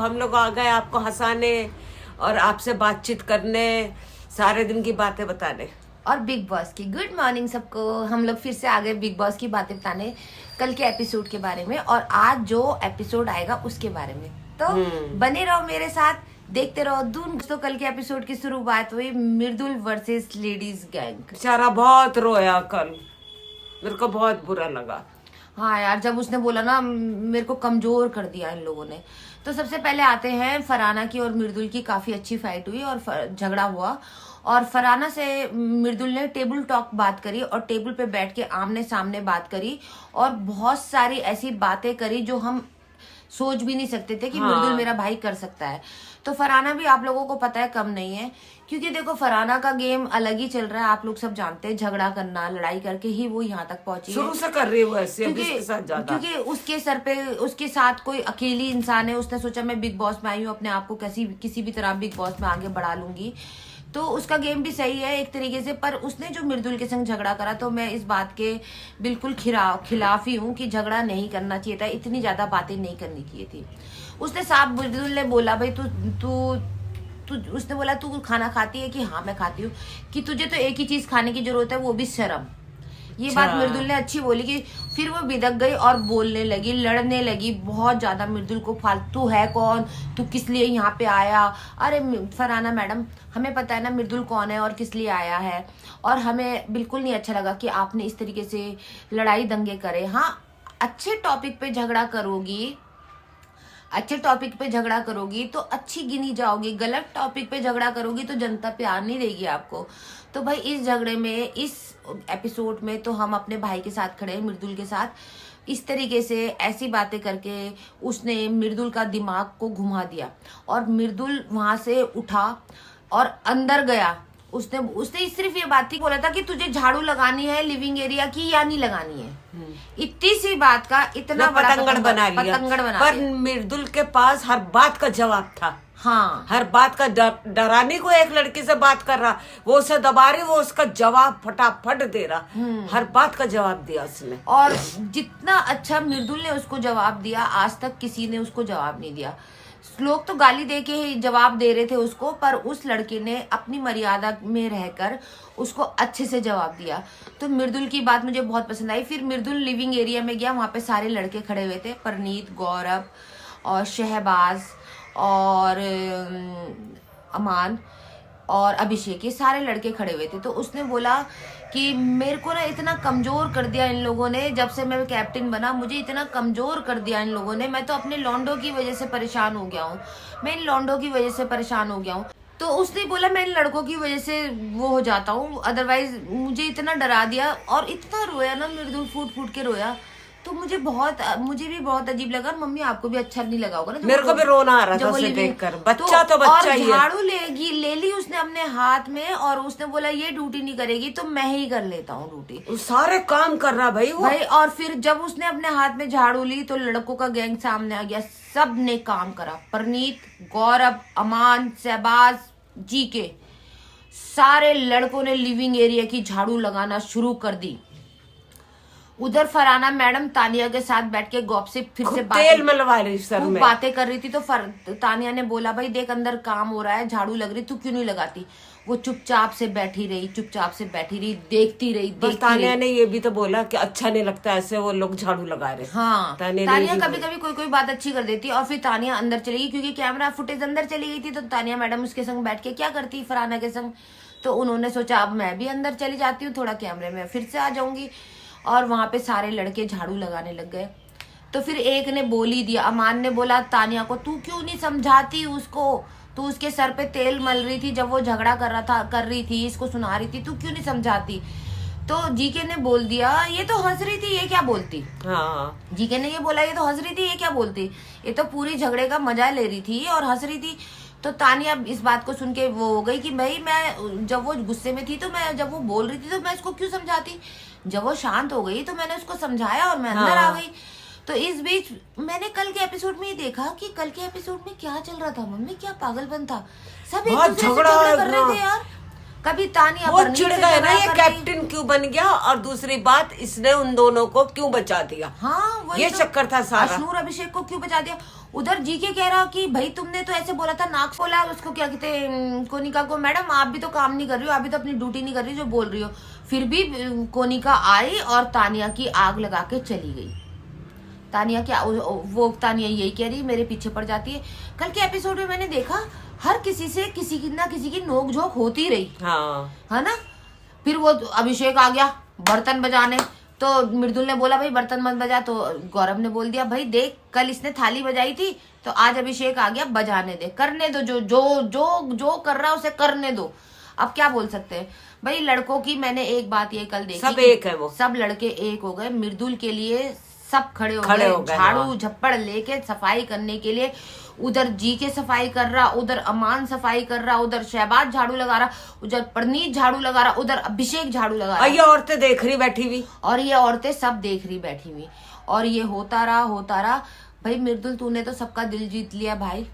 हम लोग आ गए आपको हंसाने और आपसे बातचीत करने, सारे दिन की बातें बताने और बिग बॉस की गुड मॉर्निंग सबको। हम लोग फिर से आ गए बिग बॉस की बातें बताने, कल के एपिसोड के बारे में और आज जो एपिसोड आएगा उसके बारे में। तो बने रहो मेरे साथ, देखते रहो दून। तो कल के एपिसोड की शुरुआत हुई मृदुल वर्सेस लेडीज गैंग। बेचारा बहुत रोया कल, मेरे को बहुत बुरा लगा। हाँ यार, जब उसने बोला ना मेरे को कमजोर कर दिया इन लोगों ने। तो सबसे पहले आते हैं फरहाना की और मृदुल की काफी अच्छी फाइट हुई और झगड़ा हुआ और फरहाना से मृदुल ने टेबल टॉक बात करी और टेबल पे बैठ के आमने सामने बात करी और बहुत सारी ऐसी बातें करी जो हम सोच भी नहीं सकते थे कि मृदुल मेरा भाई कर सकता है। तो फरहाना भी आप लोगों को पता है कम नहीं है, क्योंकि देखो फरहाना का गेम अलग ही चल रहा है। आप लोग सब जानते हैं, झगड़ा करना, लड़ाई करके ही वो यहाँ तक पहुंची शुरू से कर रही है वो ऐसे, अब इसके साथ ज्यादा। क्योंकि उसके सर पे उसके साथ कोई अकेली इंसान है। उसने सोचा मैं बिग बॉस में आई हूँ, अपने आप को किसी भी तरह बिग बॉस में आगे बढ़ा लूंगी। तो उसका गेम भी सही है एक तरीके से, पर उसने जो मृदुल के संग झगड़ा करा तो मैं इस बात के बिल्कुल खिलाफ ही हूँ कि झगड़ा नहीं करना चाहिए था, इतनी ज्यादा बातें नहीं करनी चाहिए थी। उसने साफ मृदुल ने बोला भाई तू तू तू उसने बोला तू खाना खाती है कि हाँ मैं खाती हूँ, कि तुझे तो एक ही चीज खाने की जरूरत है वो भी शर्म। ये बात मृदुल ने अच्छी बोली कि फिर वो बिदक गई और बोलने लगी, लड़ने लगी बहुत ज्यादा। मृदुल को फालतू है कौन, तू किस लिए यहाँ पे आया। अरे फरहाना मैडम, हमें पता है ना मृदुल कौन है और किस लिए आया है, और हमें बिल्कुल नहीं अच्छा लगा कि आपने इस तरीके से लड़ाई दंगे करे। हाँ, अच्छे टॉपिक पे झगड़ा करोगी, अच्छे टॉपिक पे झगड़ा करोगी तो अच्छी गिनी जाओगी, गलत टॉपिक पे झगड़ा करोगी तो जनता प्यार नहीं देगी आपको। तो भाई इस झगड़े में, इस एपिसोड में तो हम अपने भाई के साथ खड़े हैं, मृदुल के साथ। इस तरीके से ऐसी बातें करके उसने मृदुल का दिमाग को घुमा दिया और मृदुल वहां से उठा और अंदर गया। उसने सिर्फ ये बात ही बोला था कि तुझे झाड़ू लगानी है लिविंग एरिया की या नहीं लगानी है। इतनी सी बात का इतना बड़ा पतंगड़ बना लिया। पर मृदुल के पास हर बात का जवाब था। हाँ, हर बात का डराने को एक लड़की से बात कर रहा, वो उसे दबा रही, वो उसका जवाब फटाफट दे रहा। हर बात का जवाब दिया उसने, और जितना अच्छा मृदुल ने उसको जवाब दिया आज तक किसी ने उसको जवाब नहीं दिया। लोग तो गाली दे के ही जवाब दे रहे थे उसको, पर उस लड़के ने अपनी मर्यादा में रहकर उसको अच्छे से जवाब दिया। तो मृदुल की बात मुझे बहुत पसंद आई। फिर मृदुल लिविंग एरिया में गया, वहां पे सारे लड़के खड़े हुए थे, परनीत, गौरव और शहबाज और अमान और अभिषेक, ये सारे लड़के खड़े हुए थे। तो उसने बोला कि मेरे को ना इतना कमजोर कर दिया इन लोगों ने, जब से मैं कैप्टन बना मुझे इतना कमजोर कर दिया इन लोगों ने। मैं तो अपने लॉन्डो की वजह से परेशान हो गया हूँ, मैं इन लॉन्डो की वजह से परेशान हो गया हूँ। तो उसने बोला मैं इन लड़कों की वजह से वो हो जाता हूँ, अदरवाइज मुझे इतना डरा दिया। और इतना रोया ना मृदुल, फूट फूट के रोया। तो मुझे भी बहुत अजीब लगा। मम्मी आपको भी अच्छा नहीं लगा होगा ना? मेरे को भी रोना आ रहा था उसे देखकर। बच्चा तो बच्चा ही है। झाड़ू ले ली उसने अपने हाथ में और उसने बोला ये ड्यूटी नहीं करेगी तो मैं ही कर लेता हूँ ड्यूटी। सारे काम कर रहा भाई वो। भाई और फिर जब उसने अपने हाथ में झाड़ू ली तो लड़कों का गैंग सामने आ गया, सब ने काम करा। परनीत, गौरव, अमान, शहबाज, जीके, सारे लड़कों ने लिविंग एरिया की झाड़ू लगाना शुरू कर दी। उधर फरहाना मैडम तानिया के साथ बैठ के गॉसिप फिर से तेल मलवा रही सर में, बातें कर रही थी। तो तानिया ने बोला भाई देख अंदर काम हो रहा है, झाड़ू लग रही, तू क्यों नहीं लगाती? वो चुपचाप से बैठी रही, देखती रही। तानिया ने ये भी तो बोला कि अच्छा नहीं लगता ऐसे वो लोग झाड़ू लगा रहे। हाँ, तानिया कभी कभी कोई बात अच्छी कर देती और फिर तानिया अंदर चली गई, क्योंकि कैमरा फुटेज अंदर चली गई थी। तो तानिया मैडम उसके संग बैठ के क्या करती फरहाना के संग। तो उन्होंने सोचा अब मैं भी अंदर चली जाती हूँ, थोड़ा कैमरे में फिर से आ जाऊंगी। और वहां पे सारे लड़के झाड़ू लगाने लग गए। तो फिर एक ने बोल ही दिया, अमान ने बोला तानिया को तू क्यों नहीं समझाती उसको, तू उसके सर पे तेल मल रही थी जब वो झगड़ा कर रही थी, इसको सुना रही थी, तू क्यों नहीं समझाती? तो जीके ने बोल दिया ये तो हंस रही थी, ये क्या बोलती। हाँ, जीके ने ये बोला ये तो हंस रही थी, ये क्या बोलती, ये तो पूरी झगड़े का मजा ले रही थी और हंस रही थी। तो तानिया इस बात को सुन के वो हो गई कि भाई मैं जब वो गुस्से में थी तो मैं जब वो बोल रही थी तो मैं इसको क्यों समझाती। जब वो शांत हो गई तो मैंने उसको समझाया और मैं अंदर आ गई। तो इस बीच मैंने कल के एपिसोड में ही देखा कि कल के एपिसोड में क्या चल रहा था। मम्मी क्या पागलपन था, सब एक दूसरे से झगड़ा कर रहे थे यार। कभी तानिया वो परनीत चिढ़ से गए ना, झगड़ा ये कर रही। कैप्टन क्यों बन गया, और दूसरी बात इसने उन दोनों को क्यों बचा दिया। हाँ वही ये तो। चक्कर था सारा। अश्नूर अभिषेक को क्यों बचा दिया। उधर जीके कह रहा कि भाई तुमने तो ऐसे बोला था, नाक बोला उसको, क्या कहते हैं, कोनिका को, मैडम आप भी तो काम नहीं कर रही हो, आप भी तो अपनी ड्यूटी नहीं कर रही जो बोल रही हो। फिर भी कोनिका आई और तानिया की आग लगा के चली गई। तानिया क्या, वो तानिया यही कह रही मेरे पीछे पड़ जाती है। कल के एपिसोड में मैंने देखा हर किसी से किसी की ना किसी की नोक-झोंक होती रही, हाँ है ना। फिर वो अभिषेक आ गया बर्तन बजाने, तो मृदुल ने बोला भाई बर्तन मत बजा, तो गौरव ने बोल दिया भाई देख कल इसने थाली बजाई थी तो आज अभिषेक आ गया, बजाने दे, करने दो, जो जो जो जो कर रहा है उसे करने दो। अब क्या बोल सकते हैं भाई। लड़कों की मैंने एक बात ये कल देखी, सब एक है, वो सब लड़के एक हो गए। मृदुल के लिए सब खड़े हो हो गए, गए, झाड़ू हाँ। झप्पड़ लेके सफाई करने के लिए। उधर जी के सफाई कर रहा, उधर अमान सफाई कर रहा, उधर शहबाज झाड़ू लगा रहा, उधर परनीत झाड़ू लगा रहा, उधर अभिषेक झाड़ू लगा रहा, ये औरतें देख रही बैठी हुई, और ये औरतें सब देख रही बैठी हुई। और ये होता रहा। भाई मृदुल तूने तो सबका दिल जीत लिया भाई,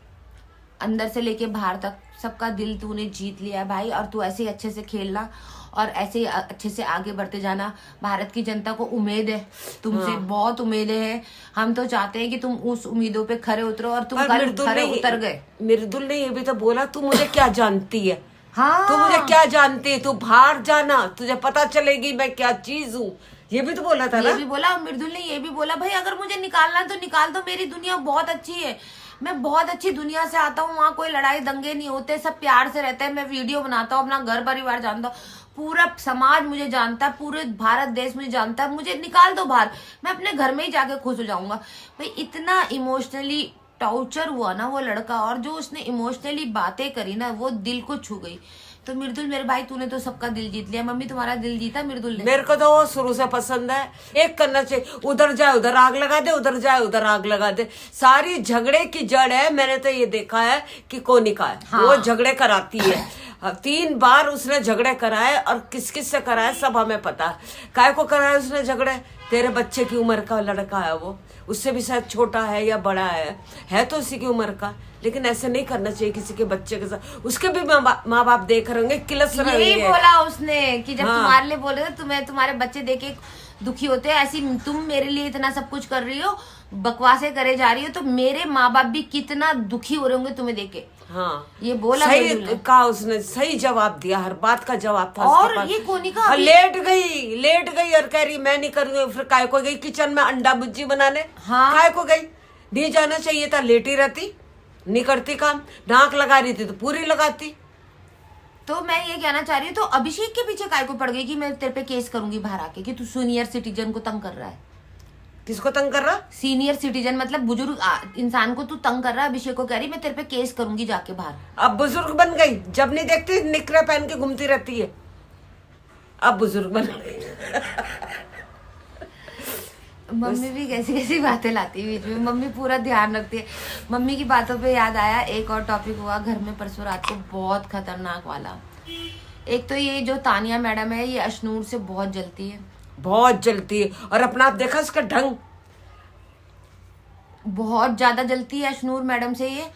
अंदर से लेके बाहर तक सबका दिल तूने जीत लिया भाई। और तू ऐसे ही अच्छे से खेलना और ऐसे ही अच्छे से आगे बढ़ते जाना। भारत की जनता को उम्मीद है तुमसे, बहुत उम्मीदें हैं। हम तो चाहते हैं कि तुम उस उम्मीदों पे खरे उतरो, और तुम कल खरे उतर गए। मृदुल ने ये भी तो बोला तू मुझे क्या जानती है, हाँ तू मुझे क्या जानती है, तू बाहर जाना तुझे पता चलेगी मैं क्या चीज हूँ, ये भी तो बोला था ना। ये भी बोला, और मृदुल ने ये भी बोला भाई अगर मुझे निकालना है तो निकाल दो, मेरी दुनिया बहुत अच्छी है, मैं बहुत अच्छी दुनिया से आता हूँ, वहाँ कोई लड़ाई दंगे नहीं होते, सब प्यार से रहते हैं, मैं वीडियो बनाता हूँ, अपना घर परिवार जानता हूँ, पूरा समाज मुझे जानता है, पूरे भारत देश मुझे जानता है, मुझे निकाल दो बाहर, मैं अपने घर में ही जाके खुश हो जाऊंगा। भाई इतना इमोशनली टॉर्चर हुआ ना वो लड़का, और जो उसने इमोशनली बातें करी ना वो दिल को छू गई। तो मृदुल मेरे भाई तूने तो सबका दिल जीत लिया। मम्मी तुम्हारा दिल जीता मृदुल ने? मेरे को तो वो शुरू से पसंद है, एक करना चाहिए, उधर जाए उधर आग लगा दे, उधर जाए उधर आग लगा दे। सारी झगड़े की जड़ है, मैंने तो ये देखा है कि कोनिका है, हाँ। वो झगड़े कराती है। 3 बार उसने झगड़े कराए, और किस किस से कराए सब हमें पता है। काय को कराए उसने झगड़े, तेरे बच्चे की उम्र का लड़का है वो, उससे भी शायद छोटा है या बड़ा है तो उसी की उम्र का, लेकिन ऐसे नहीं करना चाहिए किसी के बच्चे के साथ। उसके भी माँ बाप देख रहे होंगे, किलस रहे यही होंगे। बोला उसने कि जब हाँ। तुम्हारे लिए बोले तुम्हें तुम्हारे बच्चे देखे दुखी होते हैं, ऐसी तुम मेरे लिए इतना सब कुछ कर रही हो, बकवासें करे जा रही हो, तो मेरे माँ बाप भी कितना दुखी हो रहे होंगे तुम्हें देखे। हाँ ये बोला सही मृदुल ने। कहा उसने, सही जवाब दिया, हर बात का जवाब था और उसके पास। ये कोनिका और अभी- लेट गई और कह रही मैं नहीं करूंगी। फिर काय को गई किचन में अंडा भुर्जी बनाने, हाँ। काय को गई, नहीं जाना चाहिए था, लेटी रहती, नहीं करती काम, नाक लगा रही थी तो पूरी लगाती। तो मैं ये कहना चाह रही हूँ, तो अभिषेक के पीछे काय को पड़ गई कि मैं तेरे पे केस करूंगी बाहर आके कि तू सीनियर सिटीजन को तंग कर रहा है। किसको तंग कर रहा? सीनियर सिटीजन मतलब बुजुर्ग इंसान को तू तंग कर रहा है। अभिषेक को कह रही मैं तेरे पे केस करूंगी जाके बाहर। अब बुजुर्ग बन गई, जब नहीं देखती निकरे पहन के घूमती रहती है, अब बुजुर्ग बन गई। मम्मी भी कैसी कैसी बातें लाती है बीच में, मम्मी पूरा ध्यान रखती है। मम्मी की बातों पे याद आया, एक और टॉपिक हुआ घर में परसों रात को बहुत खतरनाक वाला। एक तो ये जो तानिया मैडम है ये अश्नूर से बहुत जलती है, बहुत जलती है, और अपना आप देखा उसका ढंग, बहुत ज्यादा जलती है अश्नूर मैडम से ये।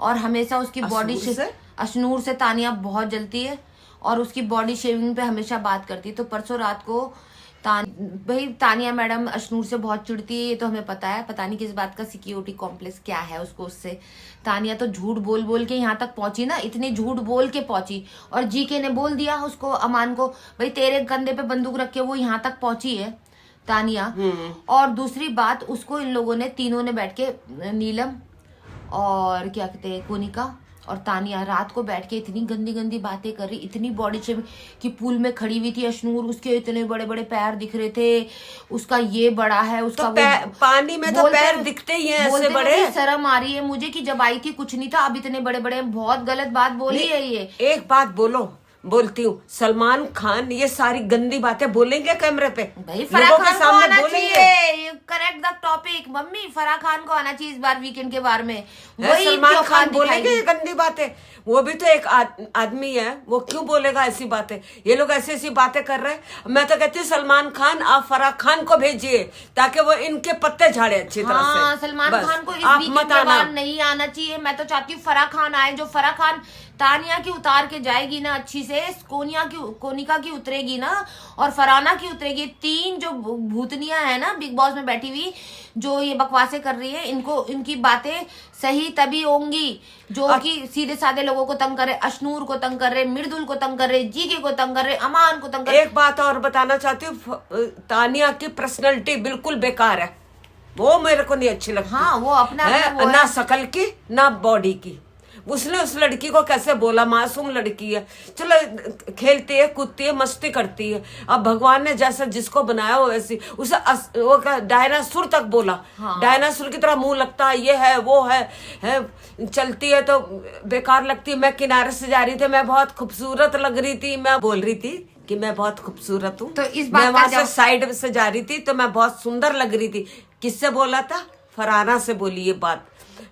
और हमेशा उसकी बॉडी से? अश्नूर से तानिया बहुत जलती है और उसकी बॉडी शेविंग पे हमेशा बात करती है। तो परसों रात को भाई तानिया मैडम अश्नूर से बहुत चिढ़ती है, ये तो हमें पता है, पता नहीं किस बात का सिक्योरिटी कॉम्प्लेक्स क्या है उसको उससे। तानिया तो झूठ बोल बोल के यहाँ तक पहुंची ना, इतनी झूठ बोल के पहुंची, और जीके ने बोल दिया उसको, अमान को, भाई तेरे कंधे पे बंदूक रख के वो यहाँ तक पहुंची है तानिया। और दूसरी बात, उसको इन लोगों ने तीनों ने बैठ के, नीलम और क्या कहते हैं कोनिका और तानिया, रात को बैठ के इतनी गंदी गंदी बातें कर रही, इतनी बॉडी शेप कि पूल में खड़ी हुई थी अश्नूर, उसके इतने बड़े बड़े पैर दिख रहे थे, उसका ये बड़ा है, उसका तो पानी में तो पैर दिखते ही हैं ऐसे बड़े। शर्म आ रही है मुझे कि जब आई थी कुछ नहीं था, अब इतने बड़े बड़े, बहुत गलत बात बोली है ये। एक बात बोलती हूँ, सलमान खान ये सारी गंदी बातें बोलेंगे कैमरे पे? भाई फराह लोगों के खान को सामने आना बोलेंगे? चाहिए, correct the topic mummy, Farah Khan को आना चाहिए इस बार वीकेंड के बार में। वही सलमान जो खान दिखाई बोलेंगे दी। ये गंदी बातें? वो भी तो एक आदमी है, वो क्यों बोलेगा ऐसी बातें? ये लोग ऐसी ऐसी बातें कर रहे हैं। मैं तो कहती हूँ सलमान खान आप फराह खान को भेजिए ताकि वो इनके पत्ते झाड़े अच्छी तरह से। हाँ, सलमान खान को इस आप बीच मत आना। नहीं आना चाहिए। मैं तो चाहती हूँ फराह खान आए। जो फराह खान तानिया की उतार के जाएगी ना अच्छी से, कोनिका की उतरेगी ना, और फराना की उतरेगी। 3 जो भूतनियां है ना बिग बॉस में बैठी हुई, जो ये बकवासें कर रही है, इनकी बातें सही तभी होंगी जो कि सीधे साधे लोगों को तंग करे, अशनूर को तंग कर रहे, मृदुल को तंग कर रहे, जीके को तंग कर रहे, अमान को तंग कर रहे। एक बात और बताना चाहती हूँ, तानिया की पर्सनैलिटी बिल्कुल बेकार है, वो मेरे को नहीं अच्छी लगती। हाँ, वो अपना है ना शकल की ना बॉडी की। उसने उस लड़की को कैसे बोला, मासूम लड़की है, चलो खेलती है, कूदती है, मस्ती करती है। अब भगवान ने जैसा जिसको बनाया हो वैसी उसे वो डायनासोर तक बोला। हाँ। डायनासोर की तरह मुंह लगता है, ये है वो है चलती है तो बेकार लगती है। मैं किनारे से जा रही थी, मैं बहुत खूबसूरत लग रही थी, मैं बोल रही थी कि मैं बहुत खूबसूरत हूँ। तो इस बात मैं वहां से साइड से जा रही थी तो मैं बहुत सुंदर लग रही थी। किससे बोला था? फरहाना से बोली ये बात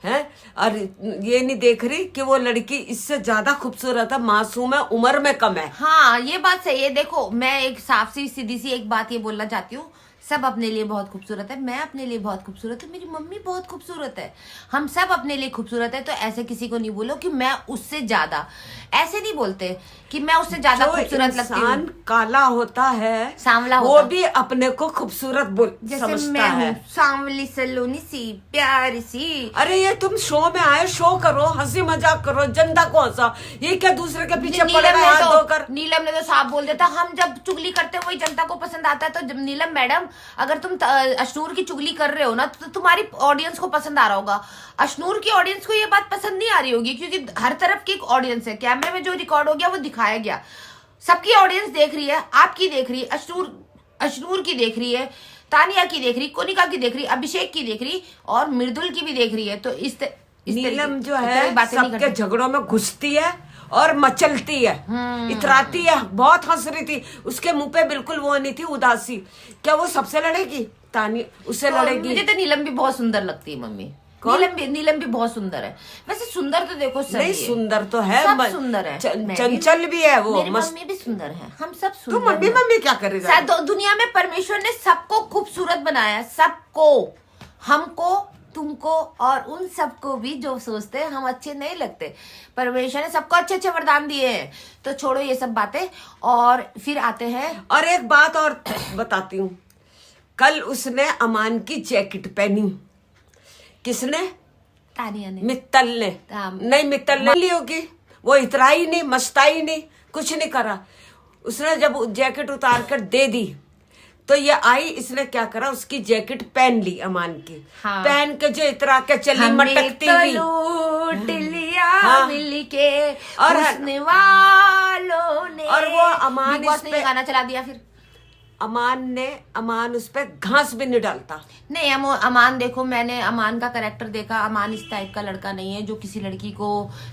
है। और ये नहीं देख रही कि वो लड़की इससे ज्यादा खूबसूरत है, मासूम है, उम्र में कम है। हाँ, ये बात सही है। देखो, मैं एक साफ सी सीधी सी एक बात ये बोलना चाहती हूँ, सब अपने लिए बहुत खूबसूरत है, मैं अपने लिए बहुत खूबसूरत है, मेरी मम्मी बहुत खूबसूरत है, हम सब अपने लिए खूबसूरत है। तो ऐसे किसी को नहीं बोलो कि मैं उससे ज्यादा, ऐसे नहीं बोलते कि मैं उससे ज्यादा खूबसूरत लगती हूँ। काला होता है, सांवला होता, वो भी अपने को खूबसूरत जैसे समझता मैं है। सांवली सलोनी सी प्यारी सी। अरे ये तुम शो में आए, शो करो, हंसी मजाक करो, जनता को हंसा, ये क्या दूसरे के पीछे पड़ेगा हाथ धोकर? नीलम ने तो साफ बोल देता, हम जब चुगली करते हैं वही जनता को पसंद आता है। तो नीलम मैडम, अगर तुम अशनूर की चुगली कर रहे हो ना, तो तुम्हारी ऑडियंस को पसंद आ रहा होगा। अशनूर की ऑडियंस को ये बात पसंद नहीं आ रही होगी, क्योंकि हर तरफ की एक ऑडियंस है। कैमरे में जो रिकॉर्ड हो गया वो दिखाया गया, सबकी ऑडियंस देख रही है, आपकी देख रही है, अशनूर की देख रही है, तानिया की देख रही, कोनिका की देख रही, अभिषेक की देख रही, और मृदुल की भी देख रही है। तो इस नीलम जो है सबके झगड़ों में घुसती है और मचलती है, इतराती है, बहुत हंस रही थी, उसके मुंह पे बिल्कुल वो नहीं थी उदासी। क्या वो सबसे लड़ेगी? तानिया उससे लड़ेगी। मुझे तो नीलम भी बहुत सुंदर लगती है मम्मी। नीलम भी बहुत सुंदर है। वैसे सुंदर तो देखो सही नहीं, सुंदर तो है, सब सुंदर है, चंचल भी है वो, मेरी मम्मी भी सुंदर है, हम सब सुंदर। तो मम्मी क्या करेगी? शायद दुनिया में परमेश्वर ने सबको खूबसूरत बनाया, सबको, हमको, तुमको और उन सबको भी जो सोचते हैं हम अच्छे नहीं लगते। परमेश्वर ने सबको अच्छे अच्छे वरदान दिए हैं। तो छोड़ो ये सब बातें और फिर आते हैं। और एक बात और बताती हूँ, कल उसने अमान की जैकेट पहनी। किसने? तानिया ने, मित्तल ने। नहीं, मित्तल ने ली होगी, वो इतराई नहीं, मस्ताई नहीं, कुछ नहीं करा। उसने जब जैकेट उतार कर दे दी तो ये आई, इसने क्या करा, उसकी जैकेट पहन ली अमान की। हाँ। पहन के जो इतरा के चली मटकती हुई, लूट लिया मिल के और वालों ने। और वो अमान ने गाना चला दिया। फिर अमान उस पे घास भी नहीं डालता। नहीं, अमान देखो, मैंने अमान का कैरेक्टर देखा, अमान इस टाइप का लड़का नहीं है जो किसी लड़की को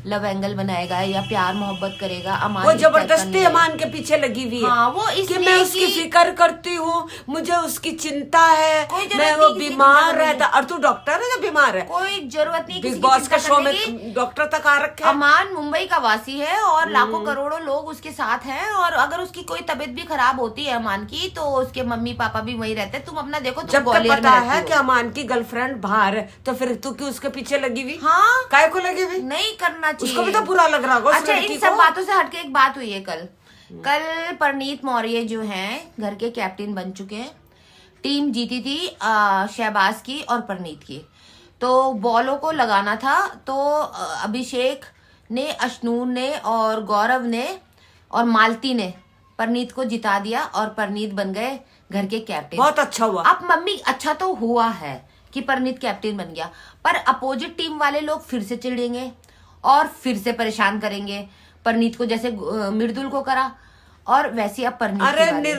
लव एंगल बनाएगा या प्यार मोहब्बत करेगा। अमान वो जबरदस्ती अमान के पीछे लगी हुई है। हाँ, वो कि मैं उसकी फिक्र करती हूँ, मुझे उसकी चिंता है, मैं वो बीमार रहता। और तू डॉक्टर है जो बीमार है? कोई जरूरत नहीं। बिग बॉस के शो में डॉक्टर तक आ रखे। अमान मुंबई का वासी है और लाखों करोड़ों लोग उसके साथ हैं, और अगर उसकी कोई तबीयत भी खराब होती है अमान की, तो उसके मम्मी पापा भी वहीं रहते हैं। तुम अपना देखो, तुम ग्वालियर में है कि अमान की गर्लफ्रेंड बाहर है, तो फिर तू क्यों उसके पीछे लगी हुई? हाँ, काय को लगी हुई? नहीं करना चाहिए। उसको भी तो बुरा लग रहा होगा। अच्छा, इन सब बातों से हटके एक बात हुई है कल परनीत मौर्य जो हैं घर के कैप्टन बन चुके हैं। टीम जीती थी शहबाज की और परनीत की, तो बॉलों को लगाना था। तो अभिषेक ने, अशनूर ने और गौरव ने और मालती ने परनीत को जिता दिया और परनीत बन गए घर के कैप्टन। बहुत अच्छा हुआ। अब मम्मी, अच्छा तो हुआ है कि परनीत कैप्टन बन गया, पर अपोजिट टीम वाले लोग फिर से चिढ़ेंगे और फिर से परेशान करेंगे परनीत को, जैसे मृदुल को करा, और वैसे अब परनीत। अरे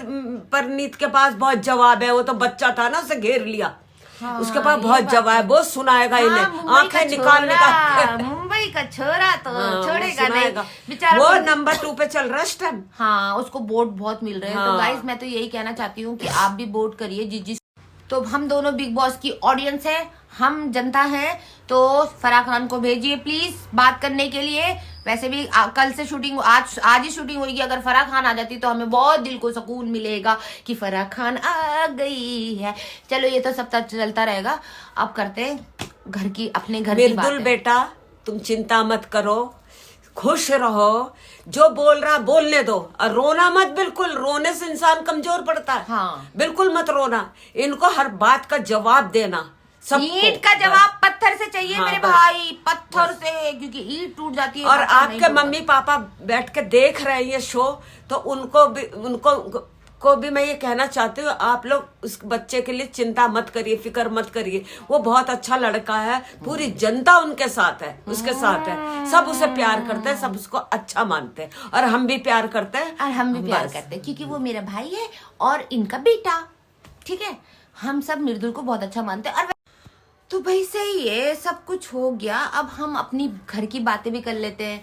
परनीत के पास बहुत जवाब है, वो तो बच्चा था ना, उसे घेर लिया। हाँ, उसके पास बहुत जवाब, बहुत सुनाएगा इन्हें। आंखें निकाल मुंबई का छोरा तो छोड़ेगा नहीं बेचारा। वो नंबर 2 पे चल रहा है इस टाइम। हाँ, उसको वोट बहुत मिल रहे हैं। तो गाइस, मैं तो यही कहना चाहती हूँ कि आप भी वोट करिए। जिस तो हम दोनों बिग बॉस की ऑडियंस है, हम जनता है, तो फराह खान को भेजिए प्लीज बात करने के लिए। वैसे भी कल से शूटिंग, आज ही शूटिंग होगी। अगर फराह खान आ जाती तो हमें बहुत दिल को सुकून मिलेगा कि फराह खान आ गई है। चलो ये तो सब चलता रहेगा, अब करते हैं घर की, अपने घर की मृदुल बातें। बेटा तुम चिंता मत करो, खुश रहो, जो बोल रहा बोलने दो, और रोना मत बिल्कुल। रोने से इंसान कमजोर पड़ता है। हाँ। बिल्कुल मत रोना, इनको हर बात का जवाब देना। ईंट का जवाब पत्थर से चाहिए। हाँ, मेरे बस। भाई, पत्थर से, क्योंकि ईंट टूट जाती है और पत्थर नहीं आपके टूटता। मम्मी पापा बैठ के देख रहे हैं ये शो, तो उनको भी मैं ये कहना चाहती हूँ, आप लोग उस बच्चे के लिए चिंता मत करिए, फिक्र मत करिए। वो बहुत अच्छा लड़का है, पूरी जनता उनके साथ है, उसके साथ है, सब उसे प्यार करते हैं, सब उसको अच्छा मानते हैं, और हम भी प्यार करते हैं। और हम भी प्यार बस। करते हैं, क्योंकि वो मेरा भाई है और इनका बेटा। ठीक है, हम सब मृदुल को बहुत अच्छा मानते हैं। और तो भाई सही है, सब कुछ हो गया। अब हम अपनी घर की बातें भी कर लेते हैं।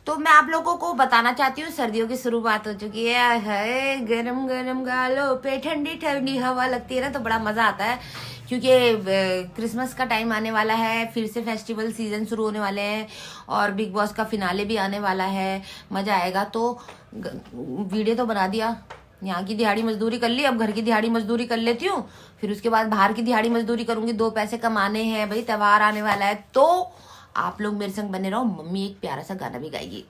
तो मैं आप लोगों को बताना चाहती हूँ, सर्दियों की शुरुआत हो चुकी है। गरम गरम गालों पे ठंडी ठंडी हवा लगती है ना, तो बड़ा मजा आता है, क्योंकि क्रिसमस का टाइम आने वाला है, फिर से फेस्टिवल सीजन शुरू होने वाले हैं, और बिग बॉस का फिनाले भी आने वाला है। मजा आएगा। तो वीडियो तो बना दिया, यहाँ की दिहाड़ी मजदूरी कर ली, अब घर की दिहाड़ी मजदूरी कर लेती हूँ, फिर उसके बाद बाहर की दिहाड़ी मजदूरी करूंगी। 2 पैसे कमाने हैं भाई, त्योहार आने वाला है। तो आप लोग मेरे संग बने रहो। मम्मी एक प्यारा सा गाना भी गाएगी।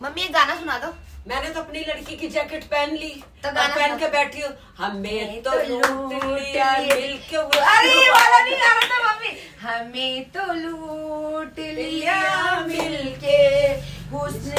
मम्मी एक गाना सुना दो। मैंने तो अपनी लड़की की जैकेट पहन ली, तो और गाना पहन सुना। के बैठी हूँ। हमें तो लूट लिया मिलके वो। अरे ये वाला नहीं गा रहा था मम्मी। हमें तो लूट लिया मिलके हुस्न